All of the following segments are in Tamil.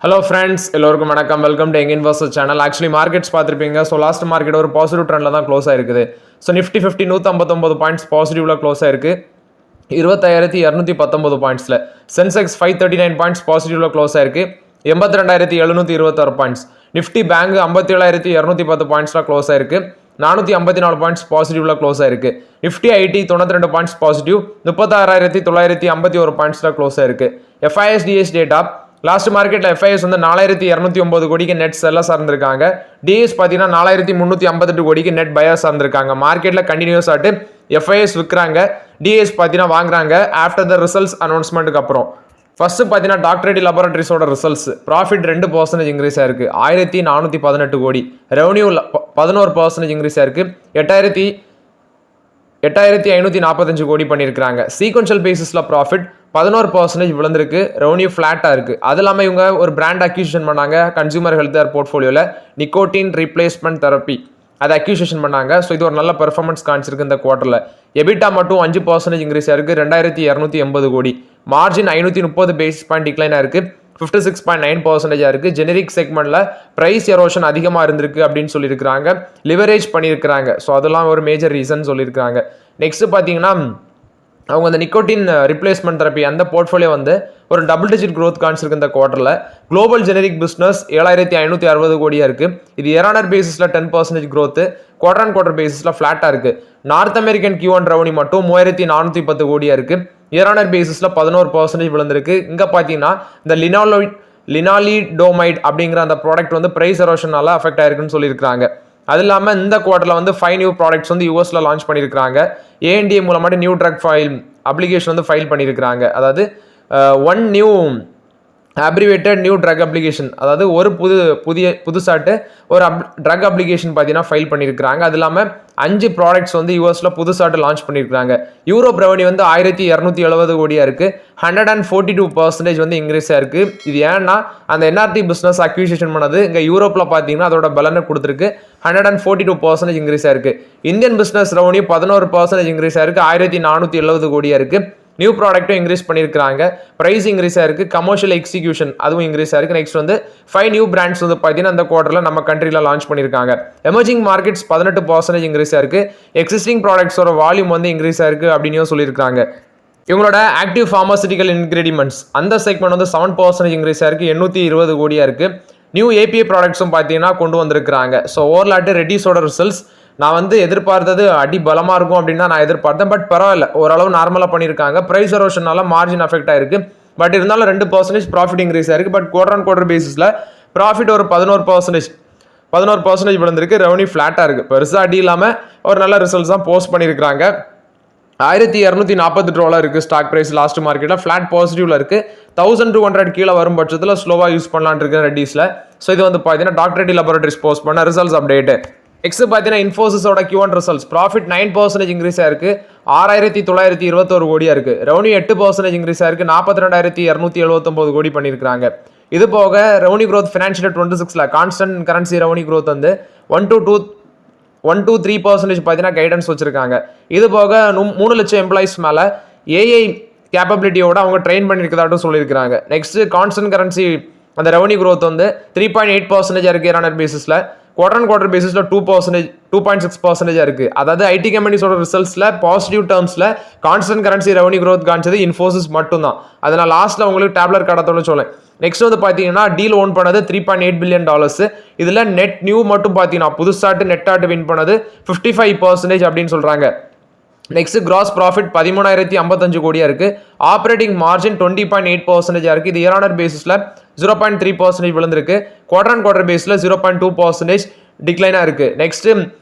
ஹலோ ஃப்ரெண்ட்ஸ், எல்லோருக்கும் வணக்கம். Welcome to young investor channel. Actually markets பார்த்துருப்பீங்க. ஸோ லாஸ்ட் மார்க்கெட் ஒரு பாசிட்டிவ் ட்ரெண்டில் தான் க்ளோஸ் ஆயிருக்குது. ஸோ நிஃப்டி 50 159 பாயிண்ட்ஸ் பாசிட்டிவ்ல க்ளோஸ் ஆயிருக்கு. 25219 பாயிண்ட்ஸில் சென்செக்ஸ் 539 பாயிண்ட்ஸ் பாசிட்டிவ்ல க்ளோஸ் ஆயிருக்கு. 82726 பாயிண்ட்ஸ். நிஃப்டி பேங்க் 57210 பாயிண்ட்ஸில் க்ளோஸ் ஆயிருக்கு. 454 பாயிண்ட்ஸ் பாசிட்டிவ்ல க்ளோஸ் ஆயிருக்கு. நிஃப்டி ஐடி 92 பாயிண்ட்ஸ் பாசிட்டிவ் 36951 பாயிண்ட்ஸில் க்ளோஸ் ஆயிருக்கு. FIS டேட்டா லாஸ்ட் மார்க்கெட்டில் FIS வந்து 4209 கோடிக்கு நெட் செல்லர்ஸ் இருந்திருக்காங்க. டிஎஸ் பார்த்தீங்கன்னா 4358 கோடிக்கு நெட் பயர்ஸ் இருந்திருக்காங்க. மார்க்கெட்டில் கண்டினியூஸ் ஆட்டு FIS விற்கிறாங்க, டிஎஸ் பார்த்தீங்கன்னா வாங்குறாங்க. ஆஃப்டர் த ரிசல்ட்ஸ் அனௌன்ஸ்மெண்ட்டுக்கு அப்புறம் ஃபர்ஸ்ட் பார்த்தீங்கன்னா டாக்டர் ரெட்டி லேபரேட்டரிஸோட ரிசல்ட்ஸ் ப்ராஃபிட் 2% இன்க்ரீஸ் ஆயிருக்கு. 1418 கோடி. ரெவன்யூ 11% இன்க்ரீஸ் ஆயிருக்கு. 8545 கோடி பண்ணியிருக்காங்க. சீக்வென்ஷியல் பேசிஸில் ப்ராஃபிட் 11% விழுந்திருக்கு. ரெவன்யூ ஃப்ளாட்டாக இருக்குது. அது இல்லாமல் இவங்க ஒரு பிராண்ட் அக்யூசிஷன் பண்ணாங்க கன்சூமர் ஹெல்த் கேர் போர்ட்ஃபோலியோவில், நிக்கோட்டின் ரீப்ளேஸ்மெண்ட் தெரப்பி. அதை அக்யூசிஷன் பண்ணாங்க. ஸோ இது ஒரு நல்ல பெர்ஃபார்மன்ஸ் காமிச்சிருக்கு இந்த குவார்ட்டரில். எபிட்டா மட்டும் 5% இன்க்ரீஸ் ஆயிருக்கு. 2280 கோடி. மார்ஜின் 530 பேசிஸ் பாயிண்ட் டிக்ளைன் ஆயிருக்கு. 56.9% இருக்கு. ஜெனரிக் செக்மெண்ட்ல பிரைஸ் எரோஷன் அதிகமாக இருந்திருக்கு அப்படின்னு சொல்லியிருக்காங்க. லிவரேஜ் பண்ணியிருக்கிறாங்க. ஸோ அதெல்லாம் ஒரு மேஜர் ரீசன் சொல்லியிருக்காங்க. நெக்ஸ்ட் பார்த்தீங்கன்னா அவங்க அந்த நிக்கோட்டின் ரிப்ளேஸ்மெண்ட் தெரப்பி அந்த போர்ட்ஃபோலியோ வந்து ஒரு டபுள் டிஜிட் க்ரோத் காமிச்சிருக்கு இந்த குவார்ட்டரில். குளோபல் ஜெனரிக் பிஸ்னஸ் 7560 கோடியாக இருக்குது. இது இயர் பேசிஸில் 10% க்ரோத்து. குவார்டர் அண்ட் குவார்டர் பேசிஸில் ஃப்ளாட்டாக இருக்குது. நார்த் அமெரிக்கன் Q1 ரெவன்யூ மட்டும் 3410 கோடியாக இருக்குது. இயர் பேசிஸில் 11% விழுந்திருக்கு. இங்கே பார்த்தீங்கன்னா இந்த லினாலிடோமைட் அப்படிங்கிற அந்த ப்ராடக்ட் வந்து பிரைஸ் எரோஷனால அஃபெக்ட் ஆயிருக்குன்னு சொல்லியிருக்காங்க. அது இல்லாமல் இந்த குவார்ட்டரில் வந்து 5 நியூ ப்ராடக்ட்ஸ் வந்து யூஎஸ்ல லான்ச் பண்ணியிருக்காங்க. ANDA மூலமாட்டி நியூ ட்ரக் ஃபைல் அப்ளிகேஷன் வந்து ஃபைல் பண்ணியிருக்காங்க. அதாவது one new abbreviated new drug application, அதாவது ஒரு புதுசாட்டு ஒரு ட்ரக் அப்ளிகேஷன் பார்த்தீங்கன்னா ஃபைல் பண்ணியிருக்காங்க. அது இல்லாமல் 5 ப்ராடக்ட்ஸ் வந்து யூஎஸ்ல புதுசாட்டு லான்ச் பண்ணியிருக்காங்க. யூரோப் ரெவன்யூ வந்து 1270 கோடியாக இருக்குது. 142% வந்து இன்க்ரீஸ் ஆயிருக்கு. இது ஏன்னா அந்த NRT பிஸ்னஸ் அக்யூசிஷன் பண்ணது இங்கே யூரோப்பில் பார்த்தீங்கன்னா அதோட பலனை கொடுத்துருக்கு. 142% இன்க்ரீஸ் ஆயிருக்கு. இந்தியன் பிஸ்னஸ் ரெவன்யூ 11% இன்க்ரீஸ் ஆயிருக்கு. 1470 கோடியாக இருக்குது. நியூ ப்ராடக்ட்டும் இன்க்ரீஸ் பண்ணியிருக்காங்க. ப்ரைஸ் இன்க்ரீஸ் ஆயிருக்கு. கமர்ஷியல் எக்ஸிக்யூஷன் அதுவும் இன்க்ரீஸ் ஆயிருக்கு. நெக்ஸ்ட் வந்து 5 நியூ பிராண்ட்ஸ் வந்து பார்த்தீங்கன்னா அந்த குவார்ட்டரில் நம்ம கண்ட்ரியில் லான்ச் பண்ணியிருக்காங்க. எமர்ஜிங் மார்க்கெட்ஸ் 18% இன்க்ரீஸ் ஆயிருக்கு. எக்ஸிஸ்டிங் ப்ராடக்ட்ஸோட வால்யூம் வந்து இன்க்ரீஸ் ஆயிருக்கு அப்படின்னு சொல்லியிருக்காங்க. இவங்களோட ஆக்டிவ் ஃபார்மசூட்டிக்கல் இன்கிரீடியன்ட்ஸ் அந்த செக்மெண்ட் வந்து 7% இன்க்ரீஸ் ஆயிருக்கு. 820 கோடியாக இருக்குது. நியூ API ப்ராடக்ட்ஸும் பார்த்தீங்கன்னா கொண்டு வந்திருக்கிறாங்க. ஸோ ஓவர்லாட்டு ரெட்டிஸோட ரிசல்ட்ஸ் நான் வந்து எதிர்பார்த்தது அடி பலமாக இருக்கும் அப்படின்னு தான் நான் எதிர்பார்த்தேன். பட் பரவாயில்ல, ஓரளவு நார்மலாக பண்ணியிருக்காங்க. ப்ரைஸ் எரோஷனால மார்ஜின் அஃபெக்ட் ஆயிருக்கு. பட் இருந்தாலும் 2% ப்ராஃபிட் இன்க்ரீஸ் ஆயிருக்கு. பட் குவார்டர் அண்ட் குவார்டர் பேசிஸில் ப்ராஃபிட் ஒரு 11% விழுந்திருக்கு. ரெவன்யூ ஃப்ளாட்டாக இருக்குது. பெருசாக அடி இல்லாமல் ஒரு நல்ல ரிசல்ட்ஸ் தான் போஸ்ட் பண்ணியிருக்காங்க. 1248 இருக்குது ஸ்டாக் ப்ரைஸ். லாஸ்ட் மார்க்கெட்டில் ஃப்ளாட் பாசிட்டிவ்ல இருக்குது. 1200 கீழே வரும் பட்சத்தில் ஸ்லோவாக யூஸ் பண்ணலான்னு இருக்கு ரெட்டிஸில். ஸோ இது வந்து பார்த்தீங்கன்னா டாக்டர் ரெட்டி லேபரேட்டரிஸ் போஸ்ட் பண்ண ரிசல்ட்ஸ் அப்டேட்டு. நெக்ஸ்ட் பார்த்தீங்கன்னா இன்ஃபோசிஸோட Q1 ரிசல்ட்ஸ் ப்ராஃபிட் 9% இன்க்ரீஸ் ஆயிருக்கு. 6921 கோடியாக இருக்குது. ரெவன்யூ 8% இன்க்ரீஸ் ஆயிருக்கு. 42279 கோடி பண்ணியிருக்காங்க. இது போக ரெவன்யூ க்ரோத் ஃபினான்ஷியல் 26ல கான்ஸ்டன்ட் கரன்சி ரெவன்யூ க்ரோத் வந்து 1 to 3% பார்த்தீங்கன்னா கைடன்ஸ் வச்சிருக்காங்க. இது போக 3 லட்சம் எம்ப்ளாயிஸ் மேலே AI கேப்பபிலிட்டியோட அவங்க ட்ரெயின் பண்ணியிருக்கதாட்டும் சொல்லியிருக்காங்க. நெக்ஸ்ட் கான்ஸ்டன்ட் கரன்சி அந்த ரெவன்யூ க்ரோத் வந்து 3.8% இருக்குது இயர் பேசிஸில். குவார்டர் அண்ட் குவார்டர் பேசிஸில் 2.6% இருக்குது. அதாவது ஐடி கம்பெனிஸோட ரிசல்ட்ஸில் பாசிட்டிவ் டேர்ம்ஸில் கான்ஸ்டன்ட் கரன்சி ரெவன்யூ க்ரோத் காமிச்சது இன்ஃபோசிஸ் மட்டும்தான். அதை நான் லாஸ்ட்டில் உங்களுக்கு டேப்லர் கடத்தோட சொல்லேன். நெக்ஸ்ட் வந்து பார்த்தீங்கன்னா டீல் ஓன் பண்ணது $3.8 பில்லியன். இதில் நெட் நியூ மட்டும் பார்த்தீங்கன்னா புதுசாட்டு நெட்டாட்டு வின் பண்ணது 55% அப்படின்னு சொல்கிறாங்க. நெக்ஸ்ட் கிராஸ் ப்ராஃபிட் 13055 கோடியாக இருக்குது. ஆப்ரேட்டிங் மார்ஜின் 20.8% இருக்குது. இது இயர் பேசிஸில் 0.3% விழுந்திருக்கு. குவார்டர் அண்ட் குவார்டர் பேஸில் 0.2% டிக்ளைனாக இருக்குது. நெக்ஸ்ட்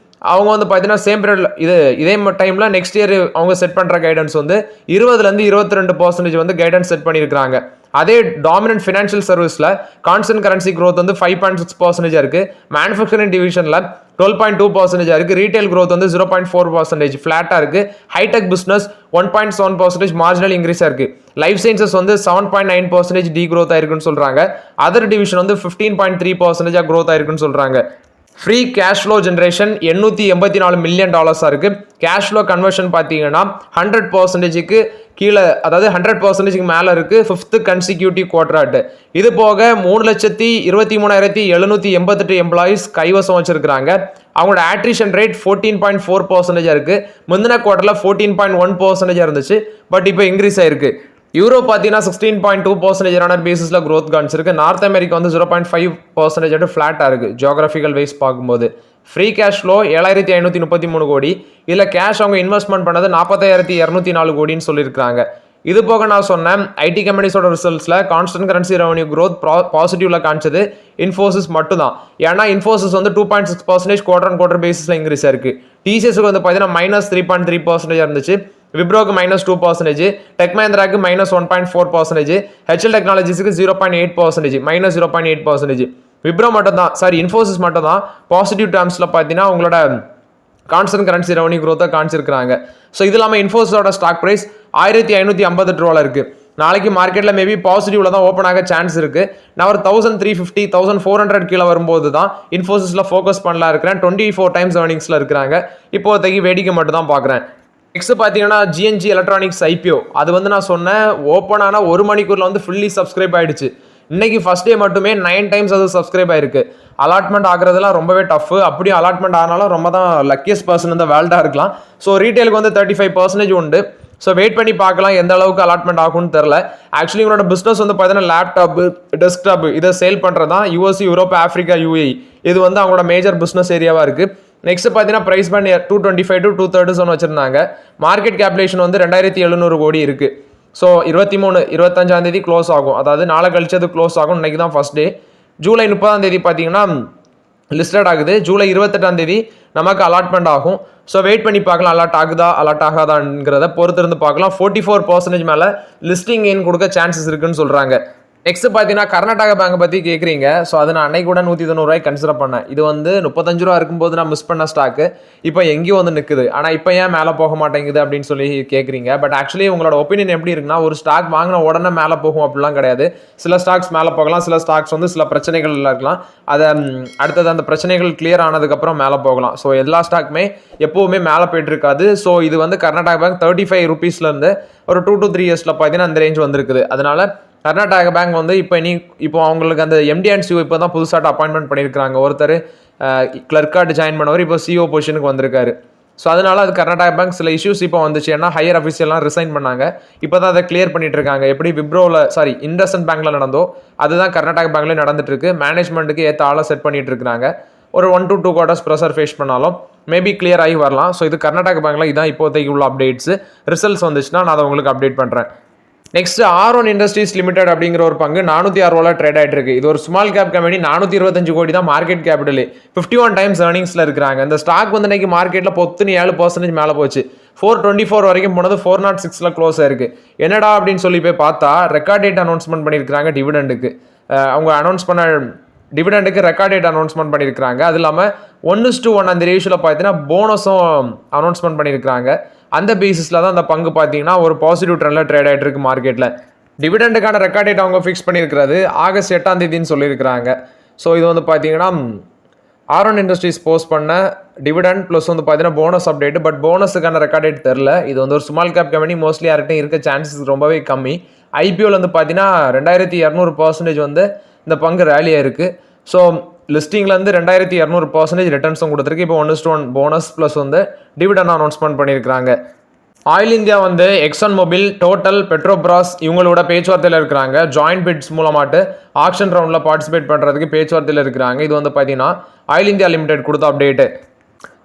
அவங்க வந்து பார்த்தீங்கன்னா சேம் பீரியட் இதே டைமில் நெக்ஸ்ட் இயர் அவங்க செட் பண்ணுற கைடன்ஸ் வந்து 20% 22% வந்து கைடன்ஸ் செட் பண்ணியிருக்காங்க. அதே டாமினன்ட் ஃபினான்ஷியல் சர்வீஸில் கான்ஸ்டன்ட் கரன்சி க்ரோத் வந்து 5.6% இருக்குது. மேனுஃபேக்சரிங் டிவிஷனில் 12.2% இருக்குது. ரீட்டைல் க்ரோத் வந்து 0.4% ஃப்ளாட்டாக இருக்குது. ஹைடெக் பிஸ்னஸ் 1.7% மார்ஜினல் இன்க்ரீஸாக இருக்குது. லைஃப் சயின்சஸ் வந்து 7.9% டீ க்ரோத் ஆயிருக்குன்னு சொல்கிறாங்க. அதர் டிவிஷன் வந்து 15.3% க்ரோத் ஆயிருக்குன்னு சொல்கிறாங்க. Free cash flow generation $884 million இருக்குது. கேஷ் ஃப்ளோ கன்வர்ஷன் பார்த்தீங்கன்னா 100%க்கு கீழே, அதாவது 100%க்கு மேலே இருக்குது. 5th consecutive quarter. இது போக 3,23,788 எம்ப்ளாயிஸ் கைவசம் வச்சிருக்காங்க. அவங்களோட ஆட்ரிஷன் ரேட் 14.4% இருக்குது. முந்தின குவார்டரில் 14.1% இருந்துச்சு, பட் இப்போ இன்க்ரீஸ் ஆயிருக்கு. யூரோப் பார்த்தீங்கன்னா 16.2% பேசிஸில் க்ரோத் காமிச்சிருக்கு. நார்த் அமெரிக்கா வந்து 0.5% ஃப்ளாட்டாக இருக்குது ஜியோகிராஃபிக்கல் வைஸ் பார்க்கும்போது. ஃப்ரீ கேஷ் ஃப்ளோ 7,533 கோடி. இதில் கேஷ் அவங்க இன்வெஸ்ட்மெண்ட் பண்ணது 45,204 கோடின்னு சொல்லியிருக்காங்க. இது போக நான் சொன்னேன் ஐடி கம்பெனிஸோட ரிசல்ட்ஸில் கான்ஸ்டன்ட் கரன்சி ரெவன்யூ க்ரோத் பாசிட்டிவ்ல காமிச்சது இன்ஃபோசிஸ் மட்டும் தான். ஏன்னா இன்ஃபோசிஸ் வந்து 2.6% குவார்டர் பேசிஸில் இன்க்ரீஸ் ஆயிருக்கு. டிசிஎஸ்க்கு வந்து பார்த்தீங்கன்னா -3.3% இருந்துச்சு. விப்ரோக்கு -2%, டெக் மஹிந்திராக்கு -1.4%, ஹெச்எல் டெக்னாலஜிஸுக்கு 0.8%, -0.8%. விப்ரோ மட்டும் தான், சாரி இன்ஃபோசிஸ் மட்டும் தான் பாசிட்டிவ் டேர்ம்ஸில் பார்த்தீங்கன்னா உங்களோட கான்ஸ்டன்ட் கரன்சி ரெவன்யூ க்ரோத்தை காமிச்சிருக்காங்க. ஸோ இது இல்லாமல் இன்ஃபோசிஸோட ஸ்டாக் ப்ரைஸ் 1,558 இருக்குது. நாளைக்கு மார்க்கெட்டில் மேபி பாசிட்டிவ்ல தான் ஓப்பன் ஆக சான்ஸ் இருக்குது. நான் ஒரு 1,350 1,400 கீழே வரும்போது தான் இன்ஃபோசிஸில் ஃபோக்கஸ் பண்ணலாம் இருக்கிறேன். 24 டைம்ஸ் ஏர்னிங்ஸில் இருக்கிறாங்க. இப்போதைக்கு வேடிக்கை மட்டும் தான் பார்க்குறேன். நெக்ஸ்ட் பார்த்தீங்கன்னா ஜிஎன்ஜி எலக்ட்ரானிக்ஸ் ஐபிஓ. அது வந்து நான் சொன்னேன் ஓப்பன் ஆனால் 1 மணிக்கூரில் வந்து ஃபுல்லி சப்ஸ்கிரைப் ஆகிடுச்சு. இன்னைக்கு ஃபர்ஸ்ட் டே மட்டுமே 9 டைம்ஸ் அது சப்ஸ்கிரைப் ஆயிருக்கு. அலாட்மெண்ட் ஆகுறதுலாம் ரொம்பவே டஃப். அப்படியே அலாட்மெண்ட் ஆனாலும் ரொம்ப தான் லக்கியஸ்ட் பர்சன் இந்த வேர்ல்டாக இருக்கலாம். ஸோ ரீட்டைலுக்கு வந்து 35% உண்டு. ஸோ வெயிட் பண்ணி பார்க்கலாம் எந்த அளவுக்கு அலாட்மெண்ட் ஆகும்னு தெரில. ஆக்சுவலி இவனோட பிஸ்னஸ் வந்து பார்த்தீங்கன்னா லேப்டாப்பு, டெஸ்க்டாப்பு இதை சேல் பண்ணுறது தான். யூஎஸ், யூரோப், ஆஃப்ரிக்கா, யூஏஇ இது வந்து அவங்களோட மேஜர் பிஸ்னஸ் ஏரியாவாக இருக்குது. நெக்ஸ்ட் பார்த்தீங்கன்னா ப்ரைஸ் பேண்ட் 225 to 230 வச்சிருந்தாங்க. மார்க்கெட் கேப்லேஷன் வந்து 2,700 கோடி இருக்குது. ஸோ 25 க்ளோஸ் ஆகும். அதாவது நாளை கழிச்சு அது க்ளோஸ் ஆகும். இன்னைக்கு தான் ஃபர்ஸ்ட் டே. ஜூலை 30 பார்த்தீங்கன்னா லிஸ்டட் ஆகுது. ஜூலை 28 நமக்கு அலாட்மெண்ட் ஆகும். ஸோ வெயிட் பண்ணி பார்க்கலாம் அலாட் ஆகுதா அலாட் ஆகாதாங்கிறத பொறுத்து இருந்து பார்க்கலாம். 44% மேலே லிஸ்டிங் இன் கொடுக்க சான்சஸ் இருக்குன்னு சொல்கிறாங்க. நெக்ஸ்ட் பார்த்தீங்கன்னா கர்நாடகா பேங்க் பற்றி கேட்குறீங்க. ஸோ அது நான் அன்னைக்கு கூட 190 கன்சிடர் பண்ணேன். இது வந்து 35 ரூபா இருக்கும்போது நான் மிஸ் பண்ண ஸ்டாக்கு இப்போ எங்கேயும் வந்து நிற்குது. ஆனால் இப்போ ஏன் மேலே போக மாட்டேங்குது அப்படின்னு சொல்லி கேட்குறீங்க. பட் ஆக்சுவலி உங்களோட ஒப்பீனியன் எப்படி இருக்குன்னா, ஒரு ஸ்டாக் வாங்கின உடனே மேலே போகும் அப்படிலாம் கிடையாது. சில ஸ்டாக்ஸ் மேலே போகலாம், சில ஸ்டாக்ஸ் வந்து சில பிரச்சனைகள் இருக்கலாம். அதை அடுத்தது அந்த பிரச்சனைகள் கிளியர் ஆனதுக்கப்புறம் மேலே போகலாம். ஸோ எல்லா ஸ்டாக்குமே எப்போவுமே மேலே போயிட்டு இருக்காது. ஸோ இது வந்து கர்நாடகா பேங்க் 35 ரூபீஸ்லேருந்து ஒரு 2 to 3 இயர்ஸில் பார்த்தீங்கன்னா அந்த ரேஞ்ச் வந்திருக்குது. அதனால கர்நாடகா பேங்க் வந்து இப்போ அவங்களுக்கு அந்த எம்டி அண்ட் சிஓ இப்போ தான் புதுசாக அப்பாயின்மெண்ட் பண்ணியிருக்காங்க. ஒருத்தர் கிளர்க்கார்டு ஜாயின் பண்ணவர் இப்போ சிஓ பொசிஷனுக்கு வந்திருக்காரு. ஸோ அதனால அது கர்நாடகா பேங்க் சில இஷ்யூஸ் இப்போ வந்துச்சு. ஏன்னா ஹையர் அஃபீஷியல்லாம் ரிசைன் பண்ணாங்க. இப்போ தான் அதை கிளியர் பண்ணிட்டு இருக்காங்க. எப்படி இண்டஸ்இண்ட் பேங்க்ல நடந்தோ அதுதான் கர்நாடகா பேங்க்லேயே நடந்துட்டு இருக்கு. மேனேஜ்மெண்ட்டுக்கு ஏற்ற ஆளை செட் பண்ணிட்டு இருக்காங்க. ஒரு 1 to 2 குவார்ட்டர்ஸ் ப்ரெஷர் ஃபேஸ் பண்ணாலும் மேபி கிளியர் ஆகி வரலாம். ஸோ இது கர்நாடகா பேங்க்ல இதான் இப்போதைக்கு உள்ள அப்டேட்ஸ். ரிசல்ட்ஸ் வந்துச்சுன்னா நான் அதை உங்களுக்கு அப்டேட் பண்ணுறேன். நெக்ஸ்ட் ஆரோன் இண்டஸ்ட்ரீஸ் லிமிடெட் அப்படிங்கிற ஒரு பங்கு 406 ரூபாய் ட்ரேட் ஆகிட்டு இருக்கு. இது ஒரு ஸ்மால் கேப் கம்பெனி. 425 கோடி தான் மார்க்கெட் கேபிட்டல். 51 டைம்ஸ் ஏர்னிங்ஸ்ல இருக்கிறாங்க. இந்த ஸ்டாக் வந்து இன்னைக்கு மார்க்கெட்ல 7% மேலே போச்சு. 424 வரைக்கும் போனது 406ல க்ளோஸ் ஆயிருக்கு. என்னடா அப்படின்னு சொல்லி போய் பார்த்தா ரெக்கார்ட் டேட் அனௌன்ஸ்மெண்ட் பண்ணியிருக்காங்க டிவிடெண்டுக்கு. அவங்க அனௌன்ஸ் பண்ண டிவிடெண்டுக்கு ரெக்கார்ட் டேட் அனௌன்ஸ்மெண்ட் பண்ணியிருக்காங்க. அது இல்லாமல் 1:1 அந்த ரேஷியோவில் பார்த்தீங்கன்னா போனஸும் அனௌன்ஸ்மெண்ட் பண்ணியிருக்காங்க. அந்த பேசிஸில் தான் அந்த பங்கு பார்த்தீங்கன்னா ஒரு பாசிட்டிவ் ட்ரெண்டில் ட்ரேட் ஆகிட்டு இருக்கு மார்க்கெட்டில். டிவிடெண்டுக்கான ரெக்கார்ட் டேட் அவங்க ஃபிக்ஸ் பண்ணியிருக்கிறது ஆகஸ்ட் 8 சொல்லியிருக்கிறாங்க. ஸோ இது வந்து பார்த்தீங்கன்னா ஆரோன் இண்டஸ்ட்ரீஸ் போஸ்ட் பண்ண டிவிடெண்ட் ப்ளஸ் வந்து பார்த்தீங்கன்னா போனஸ் அப்டேட். பட் போனஸுக்கான ரெக்கார்ட் டேட் தெரில. இது வந்து ஒரு ஸ்மால் கேப் கம்பெனி. மோஸ்ட்லி யார்கிட்டையும் இருக்க சான்சஸ் ரொம்பவே கம்மி. ஐபிஓவில் வந்து பார்த்தீங்கன்னா 2,200% வந்து இந்த பங்கு ரேலியாக இருக்குது. ஸோ லிஸ்டிங்லேருந்து 2,200% ரிட்டர்ன்ஸும் கொடுத்துருக்கு. இப்போ 1:1 போனஸ் ப்ளஸ் வந்து டிவிடெண்ட் அனௌன்ஸ்மெண்ட் பண்ணியிருக்காங்க. ஆயில் இந்தியா வந்து எக்ஸான் மொபில், டோட்டல், பெட்ரோபிராஸ் இவங்களோட பேச்சுவார்த்தையில் இருக்கிறாங்க. ஜாயிண்ட் பிட்ஸ் மூலமாட்டு ஆக்ஷன் ரவுண்டில் பார்ட்டிசிபேட் பண்ணுறதுக்கு பேச்சுவார்த்தையில் இருக்கிறாங்க. இது வந்து பார்த்தீங்கன்னா ஆயில் இந்தியா லிமிடெட் கொடுத்த அப்டேட்டு.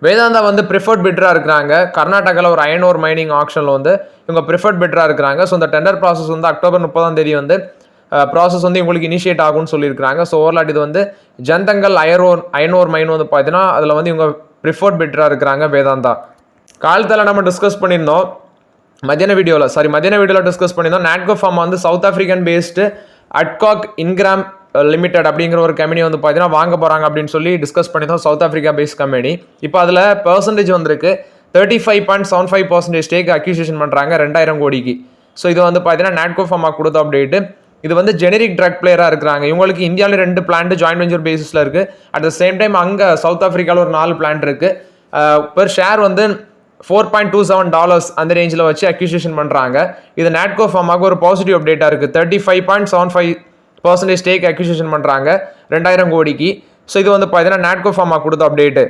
வேதாந்தா வந்து ப்ரிஃபர்ட் பிட்ராக இருக்கிறாங்க. கர்நாடகாவில் ஒரு அயன் ஓர் மைனிங் ஆக்ஷனில் வந்து இவங்க ப்ரிஃபர்ட் பிட்ராக இருக்கிறாங்க. ஸோ இந்த டெண்டர் ப்ராசஸ் வந்து அக்டோபர் 30 வந்து ப்ராசஸ் வந்து உங்களுக்கு இனிஷியேட் ஆகும்னு சொல்லியிருக்காங்க. ஸோ ஓவர்லாட் இது வந்து ஜந்தங்கல் அயன் ஓர் மைன் வந்து பார்த்தீங்கன்னா அதில் வந்து இவங்க ப்ரிஃபர்ட் பிட்ராக இருக்கிறாங்க வேதாந்தா. காலத்தில் நம்ம டிஸ்கஸ் பண்ணியிருந்தோம் மத்தியான வீடியோவில் டிஸ்கஸ் பண்ணியிருந்தோம். நாட்கோ ஃபார்மா வந்து South African based Adcock Ingram limited அப்படிங்கிற ஒரு கம்பெனி வந்து பார்த்தீங்கன்னா வாங்க போகிறாங்க அப்படின்னு சொல்லி டிஸ்கஸ் பண்ணியிருந்தோம். South Africa based company. இப்போ அதில் பெர்சன்டேஜ் வந்திருக்கு 35.75% ஸ்டேக் அக்யூசியேஷன் பண்ணுறாங்க 2,000 கோடிக்கு. ஸோ இது வந்து பார்த்தீங்கன்னா நாட்கோ ஃபார்மா கொடுத்த அப்டேட்டு. இது வந்து ஜெனரிக் ட்ரக் பிளேயராக இருக்கிறாங்க. இவங்களுக்கு இந்தியாவில் 2 பிளான்ட் ஜாயின்ட் வெஞ்சர் பேசிஸில் இருக்குது. அட் த சேம் டைம் அங்கே சவுத் ஆஃப்ரிக்காவில் ஒரு 4 பிளான்ட் இருக்குது. பெர் ஷேர் வந்து $4.27 அந்த ரேஞ்சில் வச்சு அக்யூசியேஷன் பண்ணுறாங்க. இது நாட்கோ ஃபார்மாக ஒரு பாசிட்டிவ் அப்டேட்டாக இருக்குது. 35.75% ஸ்டேக் அக்யூசியேஷன் பண்ணுறாங்க 2000 கோடிக்கு. ஸோ இது வந்து பார்த்தீங்கன்னா நாட்கோ ஃபார்மாக கொடுத்த அப்டேட்டு.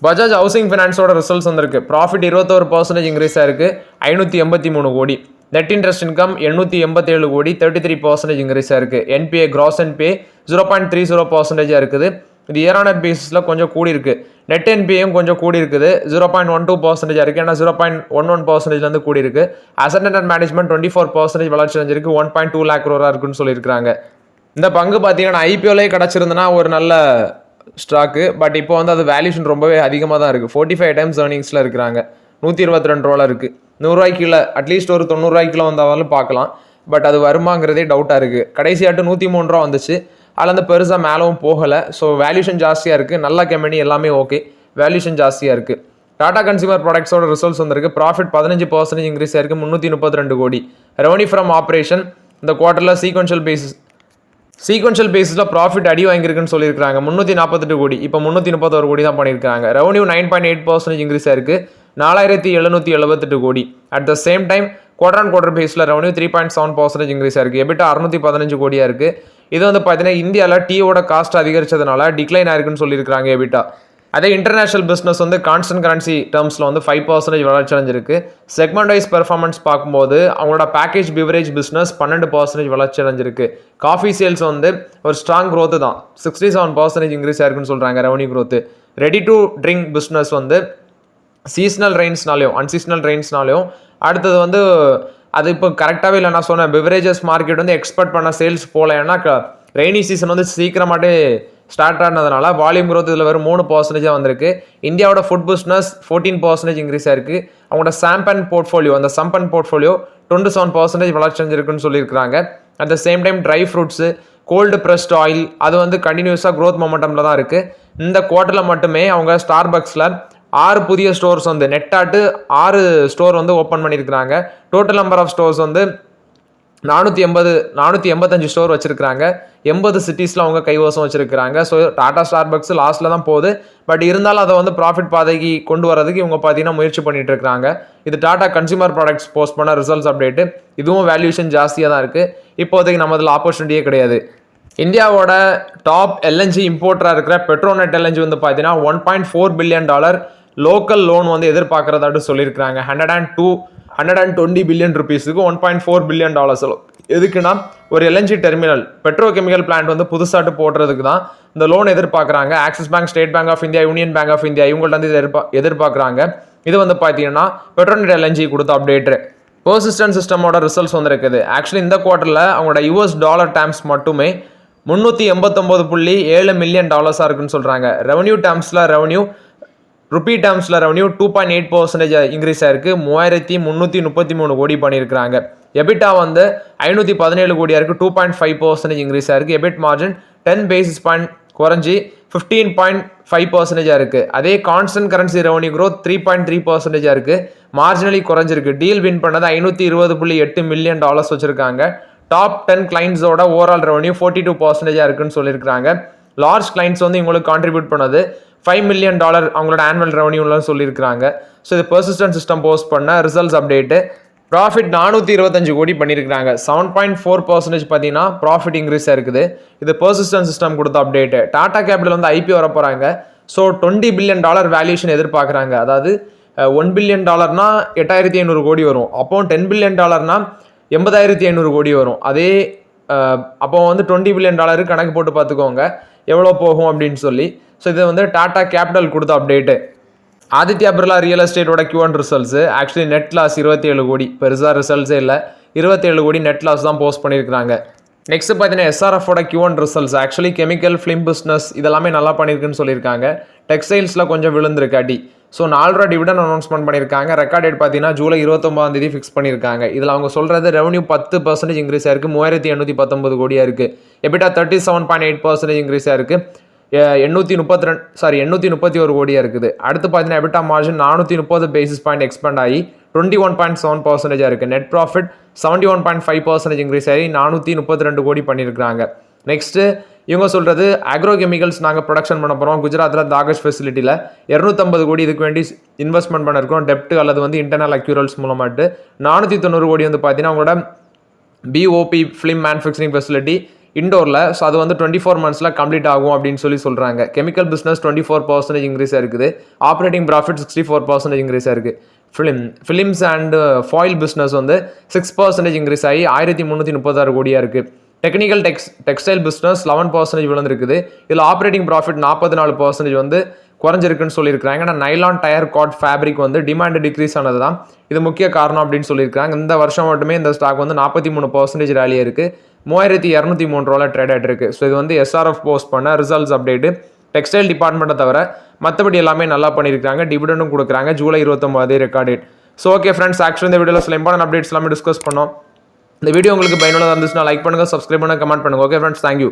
பஜாஜ் ஹவுசிங் ஃபினான்ஸோட ரிசல்ட்ஸ் வந்திருக்கு. ப்ராஃபிட் 21% இன்க்ரீஸ் ஆயிருக்கு 583 கோடி. நெட் இன்ட்ரெஸ்ட் இன்கம் 887 கோடி 33% இன்க்ரீஸ் ஆயிருக்கு. என்பிஏ கிராஸ் என்பிஏ 0.30% இருக்குது. இது இயர் ஆன் இயர் பேசிஸில் கொஞ்சம் கூடி இருக்கு. நெட் என்பிஏயும் கொஞ்சம் கூடி இருக்குது 0.12% இருக்குது. ஏன்னா 0.11% கூடி இருக்கு. அசட் அண்டர் மேனேஜ்மெண்ட் 24% வளர்ச்சி அடைஞ்சிருக்கு 1.2 lakh crore இருக்குன்னு சொல்லியிருக்காங்க. இந்த பங்கு பார்த்தீங்கன்னா ஐபிஓலே கிடச்சிருந்தனா ஒரு நல்ல ஸ்டாக்கு. பட் இப்போ வந்து அது வேல்யூஷன் ரொம்பவே அதிகமாக தான் இருக்குது. 45 times ஏர்னிங்ஸில் இருக்கிறாங்க. 122 ரூபா இருக்குது. 100 ரூபாய்க்கு கீழே அட்லீஸ்ட் ஒரு 90 ரூபாய்க்கு கீழே வந்தாலும் பார்க்கலாம். பட் அது வருமாங்கிறதே டவுட்டாக இருக்குது. கடைசியாட்டு 103 ரூபா வந்துச்சு. அதில் வந்து பெருசாக மேலவும் போகலை. ஸோ வேல்யூஷன் ஜாஸ்தியாக இருக்குது. நல்ல கம்பெனி எல்லாமே ஓகே. வேல்யூஷன் ஜாஸ்தியாக இருக்குது. டாடா கன்சியூமர் ப்ராடக்ட்ஸோட ரிசல்ட்ஸ் வந்திருக்கு. ப்ராஃபிட் 15% இன்க்ரீஸ் ஆயிருக்கு 332 கோடி. ரெவன்யூ ஃப்ரம் ஆப்ரேஷன் இந்த குவார்ட்டரில் சீக்வன்ஷியல் பேசிஸில் ப்ராஃபிட் அடி வாங்கியிருக்குன்னு சொல்லியிருக்காங்க. 348 கோடி. இப்போ 331 கோடி தான் பண்ணியிருக்காங்க. ரெவன்யூ 9.8% இன்க்ரீஸ் ஆயிருக்கு 4778 கோடி. At the same time quarter on quarter பேஸில் ரெவன்யூ 3.7% இன்க்ரீஸ் ஆயிருக்கு. எபிட்டா 615 கோடியாக இருக்குது. இது வந்து பார்த்தீங்கன்னா இந்தியாவில் டீயோட காஸ்ட் அதிகரிச்சதுனால டிக்ளைன் ஆயிருக்குன்னு சொல்லியிருக்காங்க எபிட்டா. அதே இன்டர்நேஷனல் பிஸ்னஸ் வந்து கான்ஸ்டன்ட் கரன்சி டேர்ம்ஸில் வந்து 5% வளர்ச்சி அடைஞ்சிருக்கு. செக்மெண்ட் வைஸ் பெர்ஃபார்மன்ஸ் பார்க்கும்போது அவங்களோட பேக்கேஜ் பிவரேஜ் பிஸ்னஸ் 12% வளர்ச்சி அடைஞ்சிருக்கு. காஃபி சேல்ஸ் வந்து ஒரு ஸ்ட்ராங் growth தான் 67% இன்க்ரீஸ் ஆயிருக்குன்னு சொல்கிறாங்க revenue growth. Ready to drink business வந்து சீசனல் ரெயின்ஸ்னாலையும் அன்சீசனல் ரெயின்ஸ்னாலையும் அடுத்தது வந்து அது இப்போ கரெக்டாகவே இல்லை. நான் சொன்னேன் பிவரேஜஸ் மார்க்கெட் வந்து எக்ஸ்பெக்ட் பண்ண சேல்ஸ் போகல. ஏன்னா ரெய்னி சீசன் வந்து சீக்கிரமாட்டே ஸ்டார்ட் ஆனதுனால வால்யூம் growth இதில் வெறும் 3% வந்திருக்கு. இந்தியாவோட ஃபுட் பிஸ்னஸ் 14% இன்க்ரீஸ் ஆயிருக்கு. அவங்களோட சாம்பன் போர்ட்ஃபோலியோ 27% வளர்ச்சி அடைஞ்சிருக்குன்னு சொல்லியிருக்காங்க. At the same time dry fruits cold pressed oil அது வந்து கண்டினியூஸாக க்ரோத் மொமெண்டமில் தான் இருக்குது. இந்த குவார்ட்டரில் மட்டுமே அவங்க ஸ்டார்பக்ஸில் 6 புதிய ஸ்டோர்ஸ் வந்து நெட்டாட்டு 6 ஸ்டோர் வந்து ஓப்பன் பண்ணியிருக்கிறாங்க. டோட்டல் நம்பர் ஆஃப் ஸ்டோர்ஸ் வந்து 485 ஸ்டோர் வச்சிருக்காங்க. 80 சிட்டிஸில் அவங்க கைவசம் வச்சிருக்கிறாங்க. ஸோ டாடா ஸ்டார்பக்ஸ் லாஸ்ட்டில் தான் போகுது. பட் இருந்தாலும் அதை வந்து ப்ராஃபிட் பாதைக்கு கொண்டு வரதுக்கு இவங்க பார்த்தீங்கன்னா முயற்சி பண்ணிட்டு இருக்காங்க. இது டாடா கன்சியூமர் ப்ராடக்ட்ஸ் போஸ்ட் பண்ண ரிசல்ட்ஸ் அப்டேட்டு. இதுவும் வேல்யூஷன் ஜாஸ்தியாக தான் இருக்குது. இப்போதைக்கு நம்ம அதில் ஆப்பர்ச்சுனிட்டியே கிடையாது. இந்தியாவோட டாப் எல்என்ஜி இம்போர்ட்டராக இருக்கிற பெட்ரோநெட் எல்என்ஜி வந்து பார்த்தீங்கன்னா $1.4 பில்லியன் லோக்கல் லோன் வந்து எதிர்பார்க்கறதாட்டு சொல்லியிருக்காங்க. 120 பில்லியன் ருபீஸுக்கு $1.4 பில்லியன். எதுக்குன்னா ஒரு LNG terminal petrochemical plant வந்து புதுசாட்டு போடுறதுக்கு தான் இந்த லோன் எதிர்பார்க்குறாங்க. Axis Bank, State Bank of India, Union Bank of India இவங்கள்ட்ட வந்து எதிர்பார்க்குறாங்க. இது வந்து பார்த்தீங்கன்னா பெட்ரோநெட் எல்என்ஜி கொடுத்த அப்டேட்டு. பெர்சிஸ்டன்ட் சிஸ்டமோட ரிசல்ட்ஸ் வந்துருக்குது. ஆக்சுவலி இந்த குவார்ட்டரில் அவங்களோட US டாலர் டேர்ம்ஸ் மட்டுமே $389.7 மில்லியன் இருக்குன்னு சொல்கிறாங்க. ரெவன்யூ டேர்ம்ஸில் ருபி டேர்ம்ஸில் ரெவன்யூ 2.8% இன்க்ரீஸ் ஆயிருக்கு 3333 கோடி பண்ணியிருக்காங்க. எபிட்டா வந்து 517 கோடியாக இருக்குது 2.5% இன்க்ரீஸ் ஆயிருக்கு. எபிட் மார்ஜின் 10 பேசிஸ் பாயிண்ட் குறைஞ்சி 15.5% இருக்குது. அதே கான்ஸ்டன்ட் கரன்சி ரெவன்யூ growth 3.3% இருக்குது. மார்ஜினலி குறைஞ்சிருக்கு. டீல் வின் பண்ணது $520.8 மில்லியன் வச்சுருக்காங்க. டாப் 10 கிளைண்ட்ஸோட ஓவரால் ரெவன்யூ 42% இருக்குன்னு சொல்லியிருக்காங்க. லார்ஜ் கிளைண்ட்ஸ் வந்து இவங்களுக்கு கான்ட்ரிபியூட் பண்ணது $5 மில்லியன் அவங்களோட ஆனுவல் ரெவன்யூலாம் சொல்லியிருக்காங்க. ஸோ இது பெர்சிஸ்டன்ட் சிஸ்டம் போஸ்ட் பண்ண ரிசல்ட்ஸ் அப்டேட்டு. ப்ராஃபிட் 425 கோடி பண்ணியிருக்காங்க. 7.4% பார்த்தீங்கன்னா ப்ராஃபிட் இன்க்ரீஸ் இருக்குது. இது பெர்சிஸ்டன்ட் சிஸ்டம் கொடுத்த அப்டேட்டு. டாடா கேபிட்டல் வந்து ஐபிஓ வர போகிறாங்க. ஸோ $20 பில்லியன் வேல்யூஷன் எதிர்பார்க்குறாங்க. அதாவது $1 பில்லியன் 8500 கோடி வரும். அப்போ $10 பில்லியன் 80500 கோடி வரும். அதே அப்போ வந்து $20 பில்லியன் கணக்கு போட்டு பார்த்துக்கோங்க எவ்வளோ போகும் அப்படின்னு சொல்லி. ஸோ இது வந்து டாடா கேபிட்டல் கொடுத்த அப்டேட்டு. ஆதித்யா பிர்லா ரியல் எஸ்டேட்டோட Q1 results actually net loss 27 crore. பெருசாக ரிசல்ட்ஸே இல்லை. 27 கோடி நெட் லாஸ் தான் போஸ்ட் பண்ணியிருக்காங்க. நெக்ஸ்ட் பார்த்தீங்கன்னா SRFோட Q1 results actually chemical, film business இதெல்லாமே நல்லா பண்ணியிருக்குன்னு சொல்லியிருக்காங்க. டெக்ஸ்டைல்ஸில் கொஞ்சம் விழுந்திருக்காட்டி. ஸோ 4 ரூபா டிவிடன் அனௌன்ஸ்மெண்ட் பண்ணியிருக்காங்க. ரெக்கார்ட் டேட் பார்த்தீங்கன்னா ஜூலை 29 ஃபிக்ஸ் பண்ணியிருக்காங்க. இதில் அவங்க சொல்கிறது ரெவன்யூ 10% இன்க்ரீஸ் ஆயிருக்கு 3819 கோடியாக இருக்குது. எபிட்டா 37.8% இன்க்ரீஸ் ஆயிருக்கு 831 கோடியாக இருக்குது. அடுத்து பார்த்தீங்கன்னா EBITDA margin 430 basis point expand ஆகி 21.7% இருக்குது. நெட் ப்ராஃபிட் 71.5% இன்க்ரீஸ் ஆகி 432 கோடி பண்ணியிருக்கிறாங்க. நெக்ஸ்ட்டு இவங்க சொல்கிறது அக்ரோ கெமிக்கல்ஸ் நாங்கள் ப்ரொடக்ஷன் பண்ண போகிறோம் குஜராத்தில் தாகஷ் ஃபெசிலிட்டியில் 250 கோடி இதுக்கு வேண்டி இன்வெஸ்ட்மெண்ட் பண்ணியிருக்கோம் டெப்ட் அல்லது வந்து இன்டர்னல் அக்யூரல்ஸ் மூலமாட்டு. 490 கோடி வந்து பார்த்தீங்கன்னா அவங்களோட பிஓபி ஃபிலிம் மேனுஃபேக்சரிங் ஃபெசிலிட்டி இண்டோரில். ஸோ அது வந்து 24 மந்த்ஸில் கம்ப்ளீட் ஆகும் அப்படின்னு சொல்கிறாங்க. கெமிக்கல் பிஸ்னஸ் 24% இன்க்ரீஸாக இருக்குது. ஆப்ரேட்டிங் ப்ராஃபிட் 64% இன்க்ரீஸாக இருக்குது. ஃபிலிம்ஸ் அண்ட் ஃபாயில் பிஸ்னஸ் வந்து 6% இன்க்ரீஸ் ஆகி 1336 கோடியாக இருக்குது. Technical textile business 11% விழுந்திருக்குது. இதில் ஆப்ரேட்டிங் ப்ராஃபிட் 44% வந்து குறைஞ்சிருக்குன்னு சொல்லியிருக்காங்க. ஆனால் நைலான் டயர் காட் ஃபேப்ரிக் வந்து டிமாண்ட் டிக்ரீஸ் ஆனது தான் இது முக்கிய காரணம் அப்படின்னு சொல்லியிருக்காங்க. இந்த வருஷம் மட்டுமே இந்த ஸ்டாக் வந்து 43% ரேலியாக இருக்குது. 3203 ரூபாயில் ட்ரேட் ஆகிட்டு இருக்குது. ஸோ இது வந்து எஸ்ஆர்எஃப் போஸ்ட் பண்ண ரிசல்ட்ஸ் அப்டேட்டு. டெக்ஸ்டைல் டிபார்ட்மெண்ட்டை தவிர மற்றபடி எல்லாமே நல்லா பண்ணியிருக்காங்க. டிவிடெண்டும் கொடுக்குறாங்க. July 29 record date. So okay friends, actually இந்த வீடியோவில் சில இம்பார்ட்டன்ட் அப்டேட்ஸ் எல்லாமே டிஸ்கஸ் பண்ணோம். இந்த வீடியோ உங்களுக்கு பயனுள்ளதாக இருந்துச்சுன்னா லைக் பண்ணுங்கள், சப்ஸ்கிரைப் பண்ணுங்கள், கமெண்ட் பண்ணுங்கள். Okay friends, thank you.